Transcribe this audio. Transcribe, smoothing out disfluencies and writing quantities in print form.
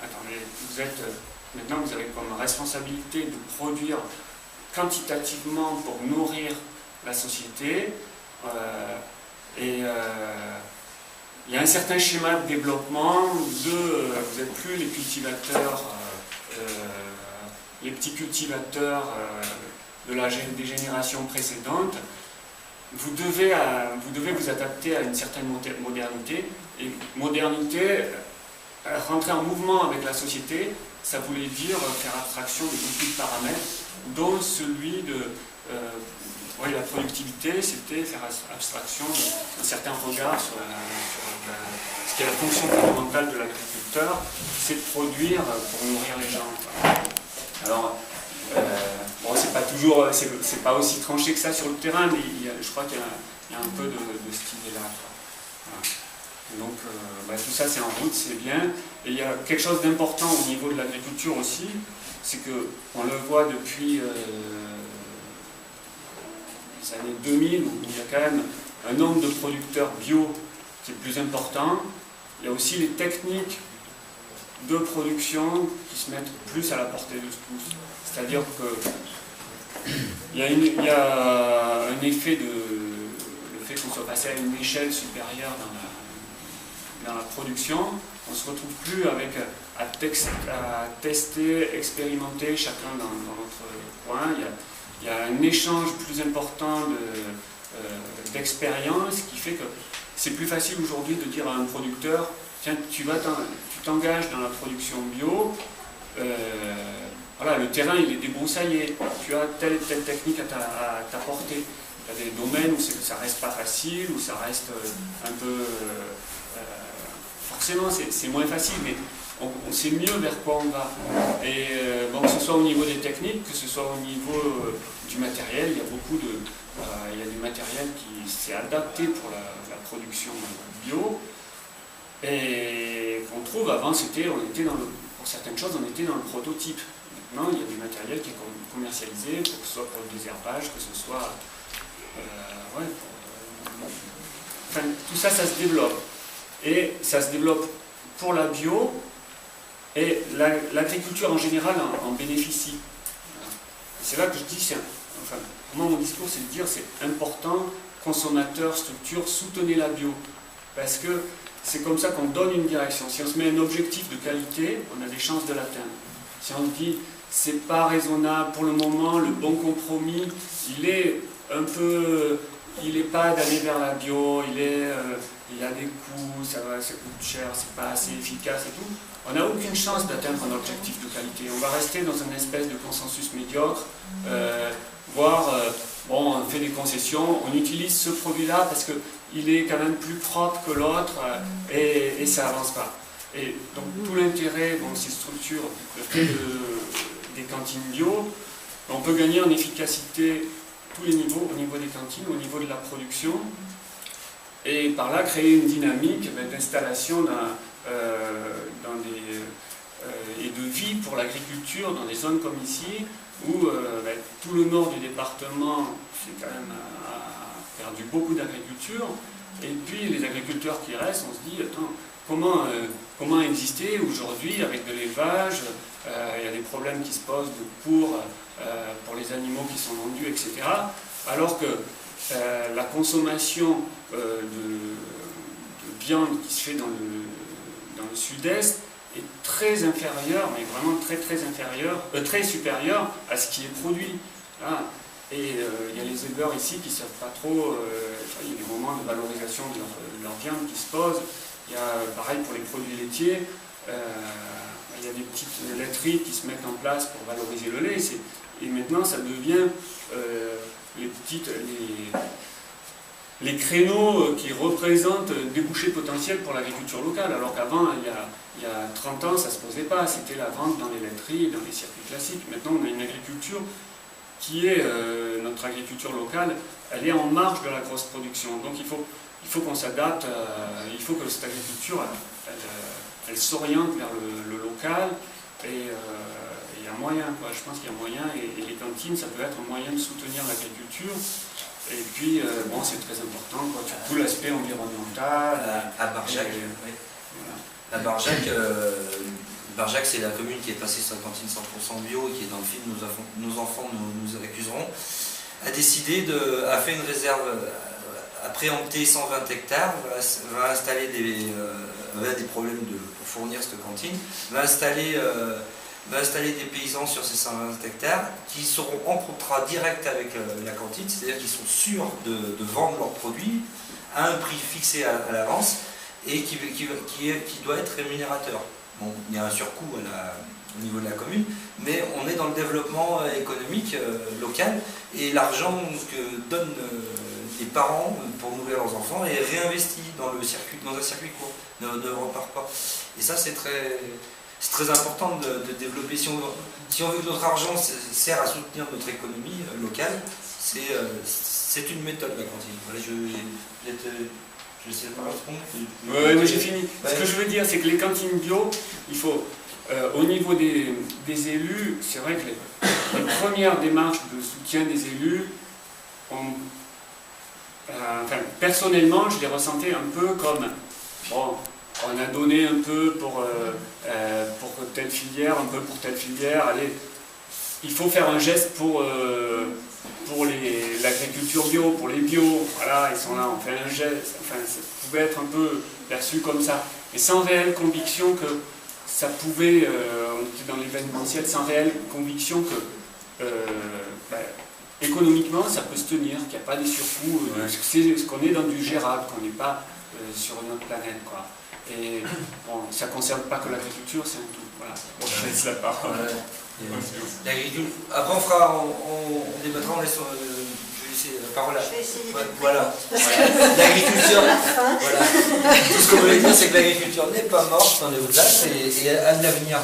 attendez, maintenant vous avez comme responsabilité de produire quantitativement pour nourrir la société, il y a un certain schéma de développement vous n'êtes plus les cultivateurs, les petits cultivateurs des générations précédentes. Vous devez vous adapter à une certaine modernité, et modernité, rentrer en mouvement avec la société, ça voulait dire faire abstraction de beaucoup de paramètres, dont celui de la productivité, c'était faire abstraction d'un certain regard sur ce qui est la fonction fondamentale de l'agriculteur, c'est de produire pour nourrir les gens. Alors, c'est pas aussi tranché que ça sur le terrain, mais je crois qu'il y a un peu de cette idée-là. Voilà. Donc, tout ça c'est en route, c'est bien. Et il y a quelque chose d'important au niveau de l'agriculture aussi, c'est qu'on le voit depuis les années 2000, où il y a quand même un nombre de producteurs bio qui est plus important. Il y a aussi les techniques de production qui se mettent plus à la portée de tous. C'est-à-dire qu'il y a un effet le fait qu'on soit passé à une échelle supérieure dans la production. On ne se retrouve plus à tester, expérimenter chacun dans notre coin. Il y a un échange plus important d'expérience qui fait que c'est plus facile aujourd'hui de dire à un producteur: tiens, tu t'engages dans la production bio, voilà, le terrain il est débroussaillé, tu as telle et telle technique à t'apporter. Il y a des domaines où ça reste pas facile, où ça reste un peu... forcément c'est moins facile, mais on sait mieux vers quoi on va. Et que ce soit au niveau des techniques, que ce soit au niveau du matériel, il y a il y a du matériel qui s'est adapté pour la production bio, et qu'on trouve avant, pour certaines choses, on était dans le prototype. Maintenant, il y a du matériel qui est commercialisé, que ce soit pour le désherbage, que ce soit... tout ça, ça se développe. Et ça se développe pour la bio, et l'agriculture en général en bénéficie. C'est là que je dis, moi mon discours c'est de dire c'est important, consommateurs, structures, soutenez la bio. Parce que c'est comme ça qu'on donne une direction. Si on se met un objectif de qualité, on a des chances de l'atteindre. Si on se dit c'est pas raisonnable pour le moment, le bon compromis, il est pas d'aller vers la bio, il y a des coûts, ça coûte cher, c'est pas assez efficace et tout, on n'a aucune chance d'atteindre un objectif de qualité. On va rester dans une espèce de consensus médiocre, voire on fait des concessions, on utilise ce produit-là parce qu'il est quand même plus propre que l'autre et ça avance pas. Et donc tout l'intérêt dans ces structures, le fait des cantines bio, on peut gagner en efficacité tous les niveaux, au niveau des cantines, au niveau de la production, et par là créer une dynamique d'installation et de vie pour l'agriculture dans des zones comme ici, où tout le nord du département c'est quand même perdu beaucoup d'agriculture, et puis les agriculteurs qui restent, on se dit attends, comment exister aujourd'hui avec de l'élevage, il y a des problèmes qui se posent de cours pour les animaux qui sont vendus, etc. Alors que la consommation de viande qui se fait dans le sud-est est très inférieure, mais vraiment très supérieure à ce qui est produit. Là. Et il y a les éleveurs ici qui ne savent pas trop, il y a des moments de valorisation de leur viande qui se posent. Il y a pareil pour les produits laitiers, il y a des petites laiteries qui se mettent en place pour valoriser le lait. Et maintenant ça devient les créneaux qui représentent des débouchés potentiels pour l'agriculture locale, alors qu'avant, il y a 30 ans, ça ne se posait pas, c'était la vente dans les laiteries, dans les circuits classiques. Maintenant, on a une agriculture qui est, notre agriculture locale, elle est en marge de la grosse production. Donc il faut qu'on s'adapte, il faut que cette agriculture, elle s'oriente vers le local, et il y a moyen, quoi. Je pense qu'il y a moyen, et les cantines, ça peut être un moyen de soutenir l'agriculture. Et puis, c'est très important, quoi, tout l'aspect environnemental. À Barjac, oui. Voilà. À Barjac, Barjac, c'est la commune qui est passée sur la cantine 100% bio et qui est dans le film Nos enfants nous accuseront, a fait une réserve, a préempté 120 hectares, va installer des problèmes pour fournir cette cantine, va installer des paysans sur ces 120 hectares qui seront en contrat direct avec la cantine, c'est-à-dire qu'ils sont sûrs de vendre leurs produits à un prix fixé à l'avance et qui doit être rémunérateur. Bon, il y a un surcoût au niveau de la commune, mais on est dans le développement économique local et l'argent que donnent les parents pour nourrir leurs enfants est réinvesti dans un circuit court, ne repart pas. Et ça, c'est très important de développer. Si on veut que notre argent sert à soutenir notre économie locale, c'est une méthode, la cantine. Voilà, je sais pas répondre. Oui, mais j'ai fini. Ce que je veux dire, c'est que les cantines bio, il faut, au niveau des élus, c'est vrai que les premières démarches de soutien des élus, personnellement, je les ressentais un peu comme, bon, on a donné un peu pour telle filière, un peu pour telle filière, allez, il faut faire un geste pour l'agriculture bio, pour les bio, voilà, ils sont là, on fait un geste, enfin, ça pouvait être un peu perçu comme ça, mais sans réelle conviction que ça pouvait, on était dans l'événementiel, sans réelle conviction que économiquement ça peut se tenir, qu'il n'y a pas des surcoûts, qu'on est dans du gérable, qu'on n'est pas sur une autre planète, quoi. Et bon, ça ne concerne pas que l'agriculture, c'est un tout. Voilà, je laisse la parole. Après, on débattra, je vais laisser la parole à. Voilà. L'agriculture, voilà. Tout ce qu'on veut dire, c'est que l'agriculture n'est pas morte dans les Hautes-Alpes et a de l'avenir.